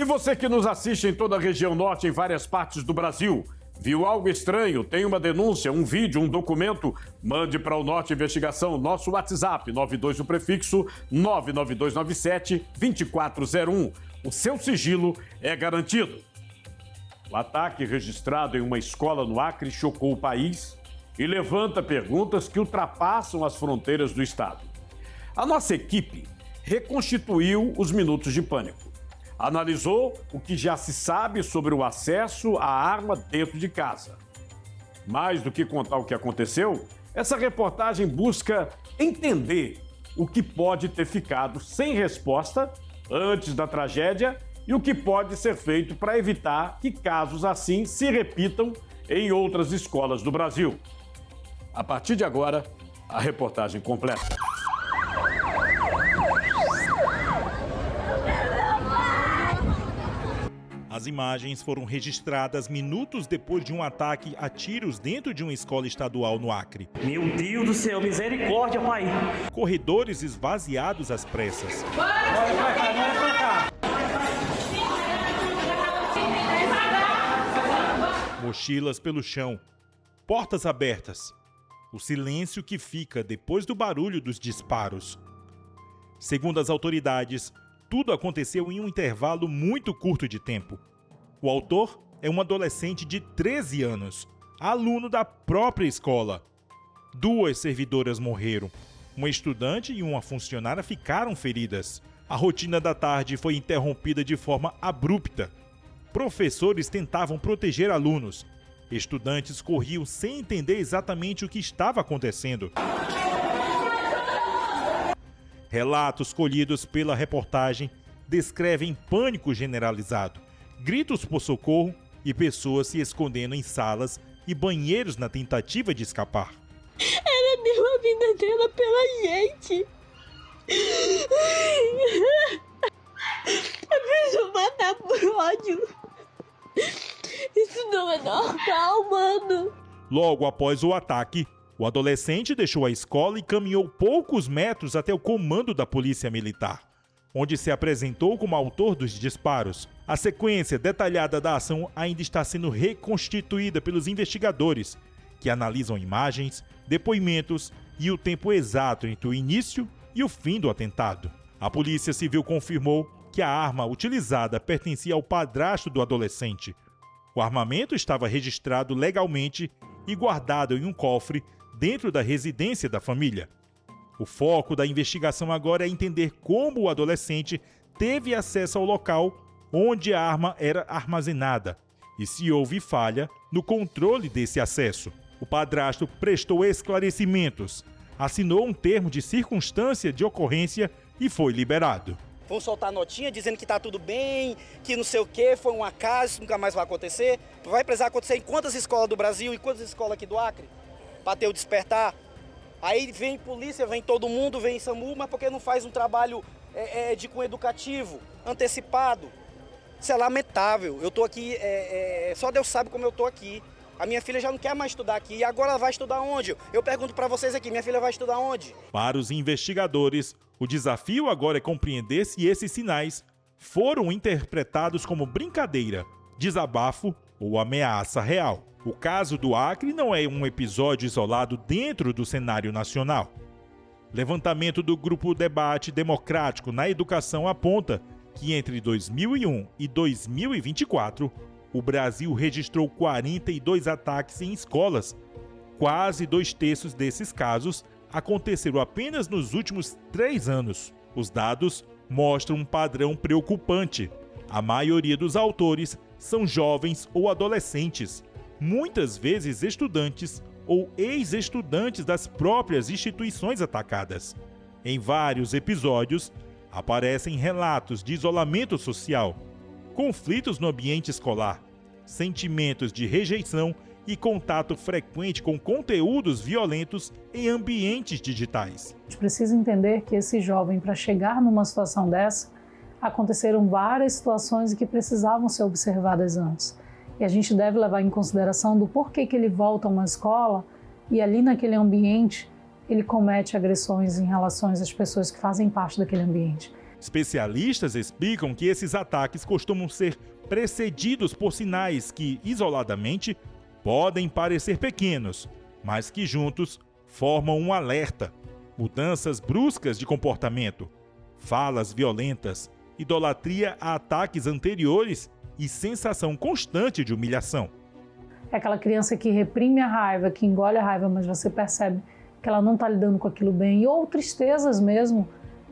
E você que nos assiste em toda a região norte, em várias partes do Brasil, viu algo estranho, tem uma denúncia, um vídeo, um documento, mande para o Norte Investigação, nosso WhatsApp, 92 o prefixo 99297-2401. O seu sigilo é garantido. O ataque registrado em uma escola no Acre chocou o país e levanta perguntas que ultrapassam as fronteiras do estado. A nossa equipe reconstituiu os minutos de pânico. Analisou o que já se sabe sobre o acesso à arma dentro de casa. Mais do que contar o que aconteceu, essa reportagem busca entender o que pode ter ficado sem resposta antes da tragédia e o que pode ser feito para evitar que casos assim se repitam em outras escolas do Brasil. A partir de agora, a reportagem completa. As imagens foram registradas minutos depois de um ataque a tiros dentro de uma escola estadual no Acre. Meu Deus do céu, misericórdia, pai! Corredores esvaziados às pressas. Mochilas pelo chão, portas abertas. O silêncio que fica depois do barulho dos disparos. Segundo as autoridades, tudo aconteceu em um intervalo muito curto de tempo. O autor é um adolescente de 13 anos, aluno da própria escola. 2 servidoras morreram. Uma estudante e uma funcionária ficaram feridas. A rotina da tarde foi interrompida de forma abrupta. Professores tentavam proteger alunos. Estudantes corriam sem entender exatamente o que estava acontecendo. Relatos colhidos pela reportagem descrevem pânico generalizado, gritos por socorro e pessoas se escondendo em salas e banheiros na tentativa de escapar. Ela deu a vida dela pela gente. Eu preciso matar por ódio. Isso não é normal, mano. Logo após o ataque, o adolescente deixou a escola e caminhou poucos metros até o comando da Polícia Militar, onde se apresentou como autor dos disparos. A sequência detalhada da ação ainda está sendo reconstituída pelos investigadores, que analisam imagens, depoimentos e o tempo exato entre o início e o fim do atentado. A Polícia Civil confirmou que a arma utilizada pertencia ao padrasto do adolescente. O armamento estava registrado legalmente e guardado em um cofre dentro da residência da família. O foco da investigação agora é entender como o adolescente teve acesso ao local onde a arma era armazenada e se houve falha no controle desse acesso. O padrasto prestou esclarecimentos, assinou um termo de circunstância de ocorrência e foi liberado. Vão soltar notinha dizendo que tá tudo bem, que não sei o que, foi um acaso, nunca mais vai acontecer. Vai precisar acontecer em quantas escolas do Brasil e quantas escolas aqui do Acre? Para ter o despertar. Aí vem polícia, vem todo mundo, vem SAMU, mas por que não faz um trabalho de cunho educativo, antecipado? Isso é lamentável. Eu tô aqui, só Deus sabe como eu tô aqui. A minha filha já não quer mais estudar aqui. E agora ela vai estudar onde? Eu pergunto para vocês aqui, minha filha vai estudar onde? Para os investigadores, o desafio agora é compreender se esses sinais foram interpretados como brincadeira, desabafo ou ameaça real. O caso do Acre não é um episódio isolado dentro do cenário nacional. Levantamento do Grupo Debate Democrático na Educação aponta que entre 2001 e 2024, o Brasil registrou 42 ataques em escolas. Quase 2/3 desses casos aconteceram apenas nos últimos 3 anos. Os dados mostram um padrão preocupante. A maioria dos autores são jovens ou adolescentes, muitas vezes estudantes ou ex-estudantes das próprias instituições atacadas. Em vários episódios, aparecem relatos de isolamento social, conflitos no ambiente escolar, sentimentos de rejeição e contato frequente com conteúdos violentos em ambientes digitais. A gente precisa entender que esse jovem, para chegar numa situação dessa, aconteceram várias situações que precisavam ser observadas antes. E a gente deve levar em consideração do porquê que ele volta a uma escola e ali naquele ambiente ele comete agressões em relação às pessoas que fazem parte daquele ambiente. Especialistas explicam que esses ataques costumam ser precedidos por sinais que, isoladamente, podem parecer pequenos, mas que juntos formam um alerta. Mudanças bruscas de comportamento, falas violentas, idolatria a ataques anteriores e sensação constante de humilhação. É aquela criança que reprime a raiva, que engole a raiva, mas você percebe que ela não está lidando com aquilo bem. Ou tristezas mesmo,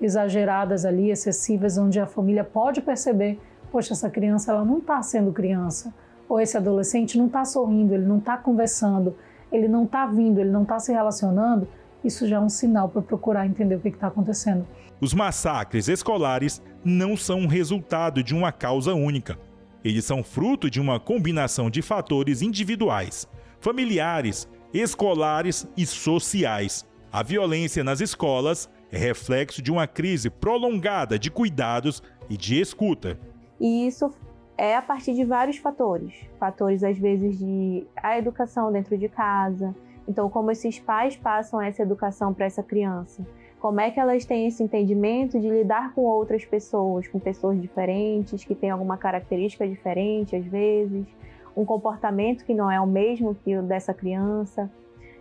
exageradas ali, excessivas, onde a família pode perceber, poxa, essa criança ela não está sendo criança. Ou esse adolescente não está sorrindo, ele não está conversando, ele não está vindo, ele não está se relacionando. Isso já é um sinal para procurar entender o que está acontecendo. Os massacres escolares não são um resultado de uma causa única. Eles são fruto de uma combinação de fatores individuais, familiares, escolares e sociais. A violência nas escolas é reflexo de uma crise prolongada de cuidados e de escuta. E isso é a partir de vários fatores. Fatores, às vezes, de a educação dentro de casa. Então, como esses pais passam essa educação para essa criança? Como é que elas têm esse entendimento de lidar com outras pessoas, com pessoas diferentes, que têm alguma característica diferente, às vezes, um comportamento que não é o mesmo que o dessa criança.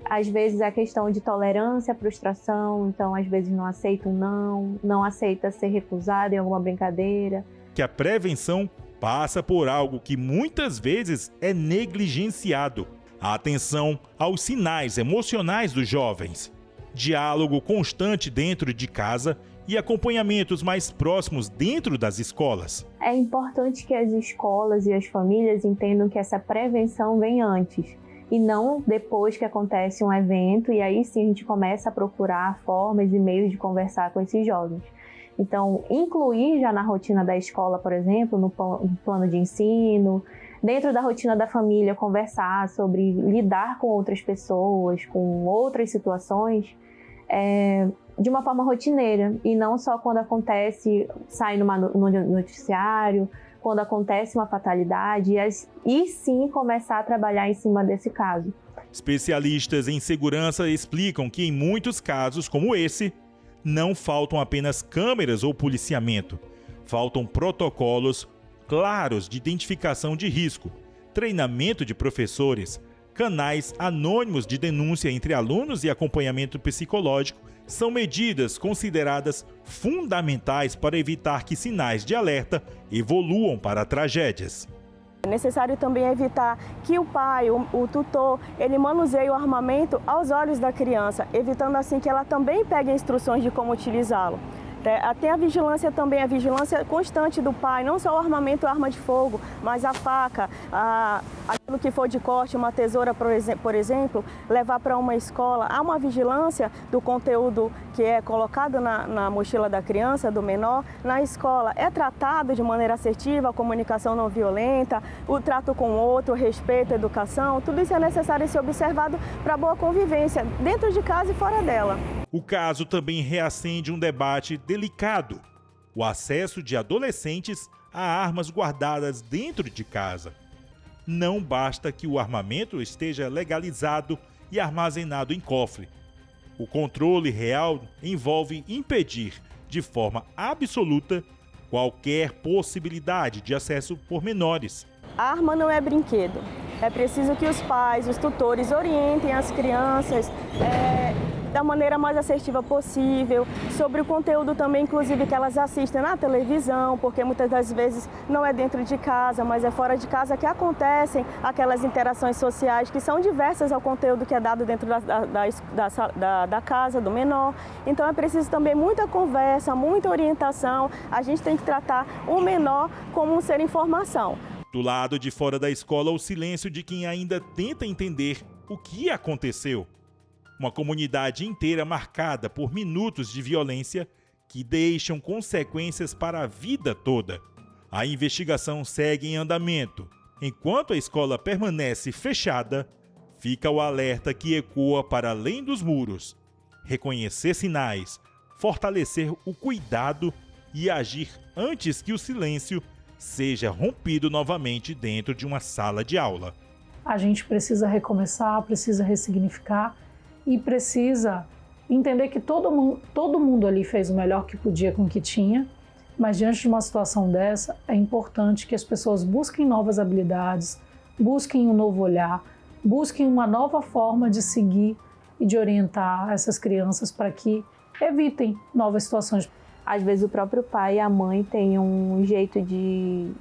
Às vezes a questão de tolerância à frustração, então às vezes não aceita um não aceita ser recusado em alguma brincadeira. Que a prevenção passa por algo que muitas vezes é negligenciado: a atenção aos sinais emocionais dos jovens, diálogo constante dentro de casa e acompanhamentos mais próximos dentro das escolas. É importante que as escolas e as famílias entendam que essa prevenção vem antes e não depois que acontece um evento, e aí sim a gente começa a procurar formas e meios de conversar com esses jovens. Então, incluir já na rotina da escola, por exemplo, no plano de ensino, dentro da rotina da família, conversar sobre lidar com outras pessoas, com outras situações, de uma forma rotineira, e não só quando acontece, sai no noticiário, quando acontece uma fatalidade, e sim começar a trabalhar em cima desse caso. Especialistas em segurança explicam que em muitos casos como esse, não faltam apenas câmeras ou policiamento, faltam protocolos claros de identificação de risco, treinamento de professores, canais anônimos de denúncia entre alunos e acompanhamento psicológico são medidas consideradas fundamentais para evitar que sinais de alerta evoluam para tragédias. É necessário também evitar que o pai, o tutor, ele manuseie o armamento aos olhos da criança, evitando assim que ela também pegue instruções de como utilizá-lo. Tem a vigilância também, a vigilância constante do pai, não só o armamento, a arma de fogo, mas a faca, aquilo que for de corte, uma tesoura, por exemplo, levar para uma escola. Há uma vigilância do conteúdo que é colocado na mochila da criança, do menor, na escola. É tratado de maneira assertiva, a comunicação não violenta, o trato com o outro, o respeito, a educação, tudo isso é necessário ser observado para boa convivência, dentro de casa e fora dela. O caso também reacende um debate delicado: o acesso de adolescentes a armas guardadas dentro de casa. Não basta que o armamento esteja legalizado e armazenado em cofre. O controle real envolve impedir, de forma absoluta, qualquer possibilidade de acesso por menores. A arma não é brinquedo. É preciso que os pais, os tutores orientem as crianças da maneira mais assertiva possível, sobre o conteúdo também, inclusive, que elas assistem na televisão, porque muitas das vezes não é dentro de casa, mas é fora de casa que acontecem aquelas interações sociais que são diversas ao conteúdo que é dado dentro da casa, do menor. Então é preciso também muita conversa, muita orientação. A gente tem que tratar o menor como um ser em formação. Do lado de fora da escola, o silêncio de quem ainda tenta entender o que aconteceu. Uma comunidade inteira marcada por minutos de violência que deixam consequências para a vida toda. A investigação segue em andamento. Enquanto a escola permanece fechada, fica o alerta que ecoa para além dos muros. Reconhecer sinais, fortalecer o cuidado e agir antes que o silêncio seja rompido novamente dentro de uma sala de aula. A gente precisa recomeçar, precisa ressignificar e precisa entender que todo mundo ali fez o melhor que podia com o que tinha, Mas diante de uma situação dessa, é importante que as pessoas busquem novas habilidades, busquem um novo olhar, busquem uma nova forma de seguir e de orientar essas crianças para que evitem novas situações. Às vezes o próprio pai e a mãe têm um jeito de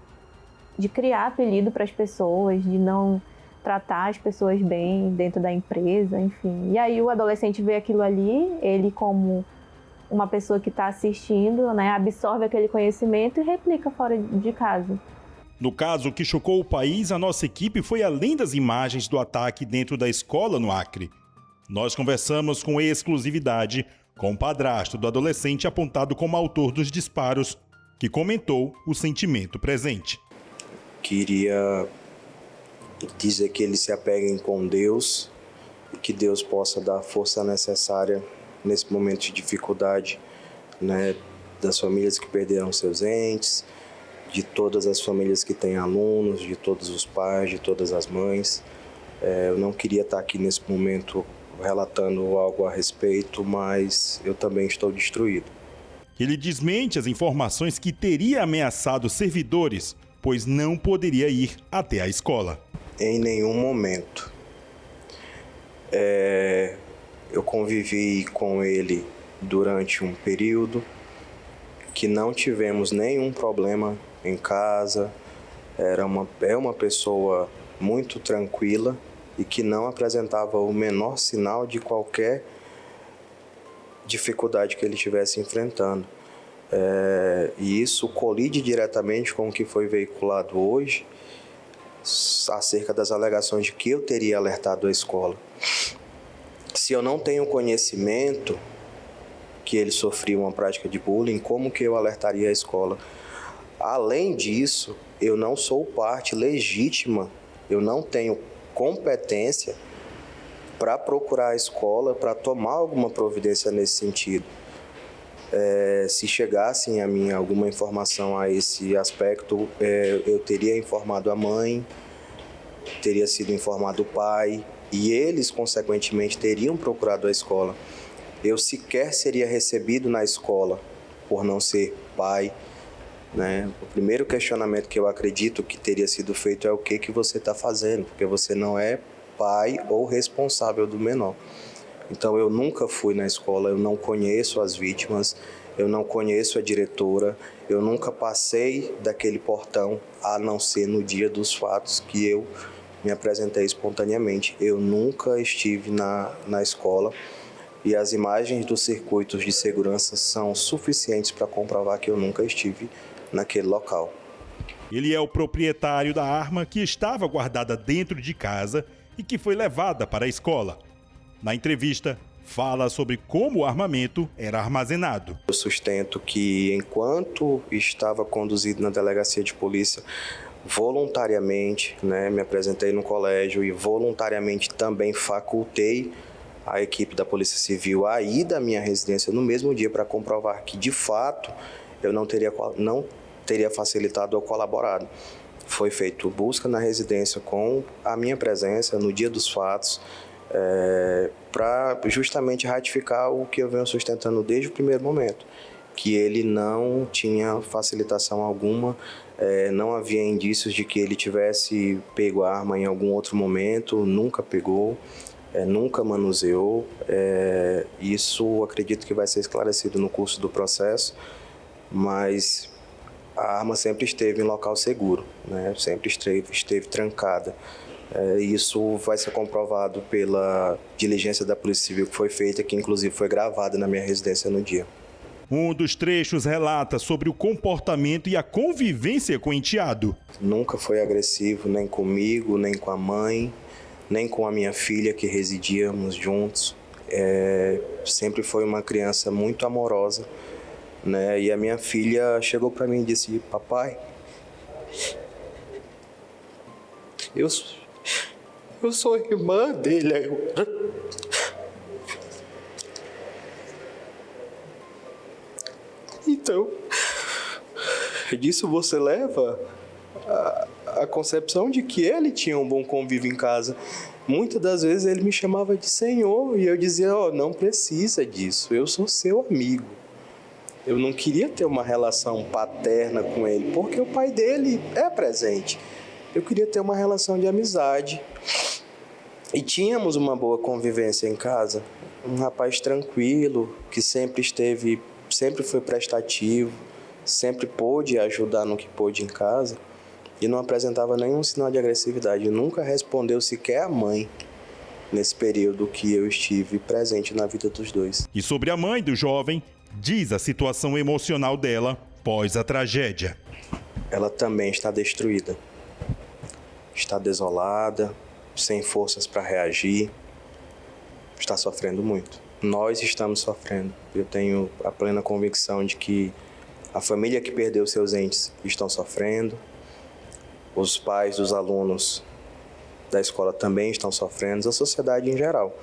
criar apelido para as pessoas, de não tratar as pessoas bem dentro da empresa, enfim. E aí o adolescente vê aquilo ali, ele como uma pessoa que está assistindo, né, absorve aquele conhecimento e replica fora de casa. No caso que chocou o país, a nossa equipe foi além das imagens do ataque dentro da escola no Acre. Nós conversamos com exclusividade com o padrasto do adolescente apontado como autor dos disparos, que comentou o sentimento presente. Queria dizer que eles se apeguem com Deus e que Deus possa dar a força necessária nesse momento de dificuldade, né, das famílias que perderam seus entes, de todas as famílias que têm alunos, de todos os pais, de todas as mães. Eu não queria estar aqui nesse momento relatando algo a respeito, mas eu também estou destruído. Ele desmente as informações que teria ameaçado servidores, pois não poderia ir até a escola. Em nenhum momento. Eu convivi com ele durante um período que não tivemos nenhum problema em casa. É uma pessoa muito tranquila e que não apresentava o menor sinal de qualquer dificuldade que ele estivesse enfrentando. E isso colide diretamente com o que foi veiculado hoje acerca das alegações de que eu teria alertado a escola. Se eu não tenho conhecimento que ele sofria uma prática de bullying, como que eu alertaria a escola? Além disso, eu não sou parte legítima, eu não tenho competência para procurar a escola, para tomar alguma providência nesse sentido. Se chegassem a mim alguma informação a esse aspecto, eu teria informado a mãe, teria sido informado o pai, e eles, consequentemente, teriam procurado a escola. Eu sequer seria recebido na escola por não ser pai, né? O primeiro questionamento que eu acredito que teria sido feito é o que você está fazendo, porque você não é pai ou responsável do menor. Então eu nunca fui na escola, eu não conheço as vítimas, eu não conheço a diretora, eu nunca passei daquele portão, a não ser no dia dos fatos que eu me apresentei espontaneamente. Eu nunca estive na escola e as imagens dos circuitos de segurança são suficientes para comprovar que eu nunca estive naquele local. Ele é o proprietário da arma que estava guardada dentro de casa e que foi levada para a escola. Na entrevista, fala sobre como o armamento era armazenado. Eu sustento que, enquanto estava conduzido na delegacia de polícia, voluntariamente, né, me apresentei no colégio e voluntariamente também facultei a equipe da Polícia Civil a ir da minha residência no mesmo dia para comprovar que, de fato, eu não teria facilitado ou colaborado. Foi feita busca na residência com a minha presença no dia dos fatos, para justamente ratificar o que eu venho sustentando desde o primeiro momento, que ele não tinha facilitação alguma, não havia indícios de que ele tivesse pego a arma em algum outro momento, nunca pegou, nunca manuseou. Isso acredito que vai ser esclarecido no curso do processo, mas a arma sempre esteve em local seguro, né? Sempre esteve trancada. Isso vai ser comprovado pela diligência da Polícia Civil que foi feita, que inclusive foi gravada na minha residência no dia. Um dos trechos relata sobre o comportamento e a convivência com o enteado. Nunca foi agressivo, nem comigo, nem com a mãe, nem com a minha filha, que residíamos juntos. Sempre foi uma criança muito amorosa, né? E a minha filha chegou para mim e disse: papai, eu sou irmã dele agora. Então, disso você leva a concepção de que ele tinha um bom convívio em casa. Muitas das vezes ele me chamava de senhor e eu dizia: não precisa disso, eu sou seu amigo. Eu não queria ter uma relação paterna com ele, porque o pai dele é presente. Eu queria ter uma relação de amizade. E tínhamos uma boa convivência em casa. Um rapaz tranquilo, que sempre foi prestativo, sempre pôde ajudar no que pôde em casa e não apresentava nenhum sinal de agressividade. Nunca respondeu sequer a mãe nesse período que eu estive presente na vida dos dois. E sobre a mãe do jovem, diz a situação emocional dela pós a tragédia. Ela também está destruída. Está desolada, sem forças para reagir, está sofrendo muito. Nós estamos sofrendo. Eu tenho a plena convicção de que a família que perdeu seus entes estão sofrendo, os pais dos alunos da escola também estão sofrendo, a sociedade em geral.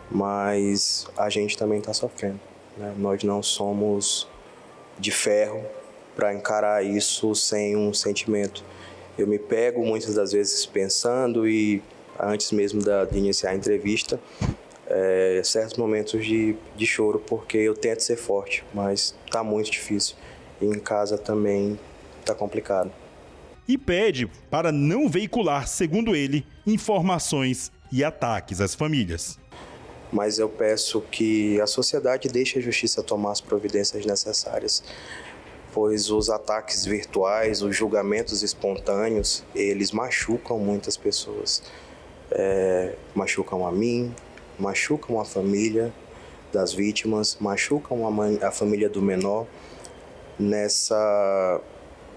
Mas a gente também está sofrendo, né? Nós não somos de ferro para encarar isso sem um sentimento. Eu me pego muitas das vezes pensando e antes mesmo de iniciar a entrevista, certos momentos de choro, porque eu tento ser forte, mas está muito difícil. E em casa também está complicado. E pede para não veicular, segundo ele, informações e ataques às famílias. Mas eu peço que a sociedade deixe a justiça tomar as providências necessárias, pois os ataques virtuais, os julgamentos espontâneos, eles machucam muitas pessoas. Machucam a mim, machucam a família das vítimas, machucam a família do menor. Nessa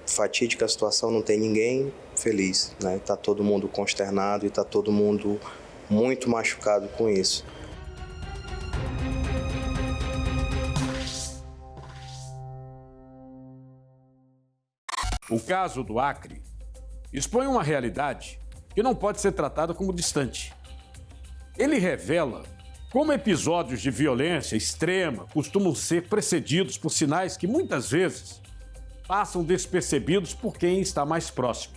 fatídica situação não tem ninguém feliz, né? Tá todo mundo consternado e tá todo mundo muito machucado com isso. O caso do Acre expõe uma realidade que não pode ser tratada como distante. Ele revela como episódios de violência extrema costumam ser precedidos por sinais que muitas vezes passam despercebidos por quem está mais próximo.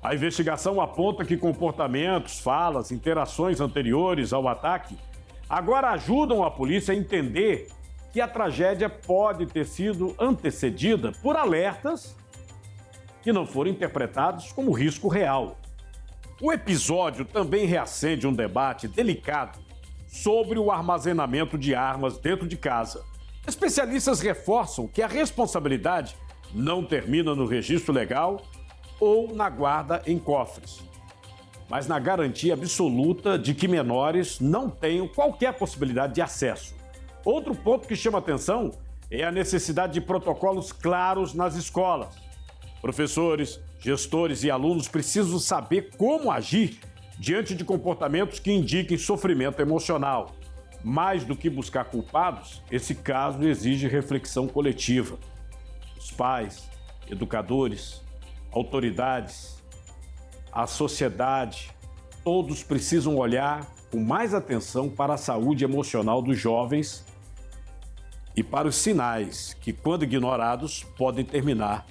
A investigação aponta que comportamentos, falas, interações anteriores ao ataque agora ajudam a polícia a entender que a tragédia pode ter sido antecedida por alertas que não foram interpretados como risco real. O episódio também reacende um debate delicado sobre o armazenamento de armas dentro de casa. Especialistas reforçam que a responsabilidade não termina no registro legal ou na guarda em cofres, mas na garantia absoluta de que menores não tenham qualquer possibilidade de acesso. Outro ponto que chama atenção é a necessidade de protocolos claros nas escolas. Professores, gestores e alunos precisam saber como agir diante de comportamentos que indiquem sofrimento emocional. Mais do que buscar culpados, esse caso exige reflexão coletiva. Os pais, educadores, autoridades, a sociedade, todos precisam olhar com mais atenção para a saúde emocional dos jovens e para os sinais que, quando ignorados, podem terminar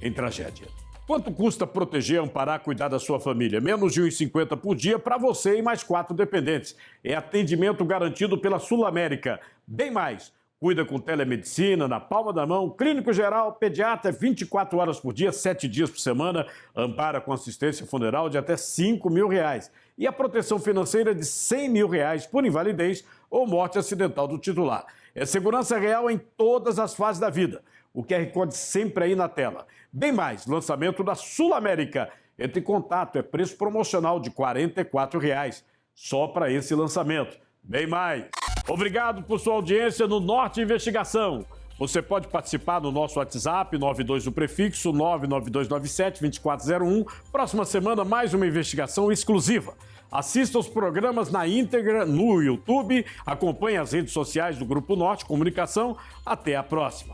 em tragédia. Quanto custa proteger, amparar, cuidar da sua família? Menos de R$ 1,50 por dia para você e mais 4 dependentes. É atendimento garantido pela Sul América. Bem mais. Cuida com telemedicina, na palma da mão, clínico geral, pediatra, 24 horas por dia, 7 dias por semana, ampara com assistência funeral de até R$ 5.000 e a proteção financeira de R$ 100.000 por invalidez ou morte acidental do titular. É segurança real em todas as fases da vida. O QR Code sempre aí na tela. Bem mais, lançamento da Sul América. Entre em contato, é preço promocional de R$ 44,00, só para esse lançamento. Bem mais. Obrigado por sua audiência no Norte Investigação. Você pode participar no nosso WhatsApp, 92 do prefixo, 99297-2401. Próxima semana, mais uma investigação exclusiva. Assista os programas na íntegra no YouTube, acompanhe as redes sociais do Grupo Norte Comunicação. Até a próxima.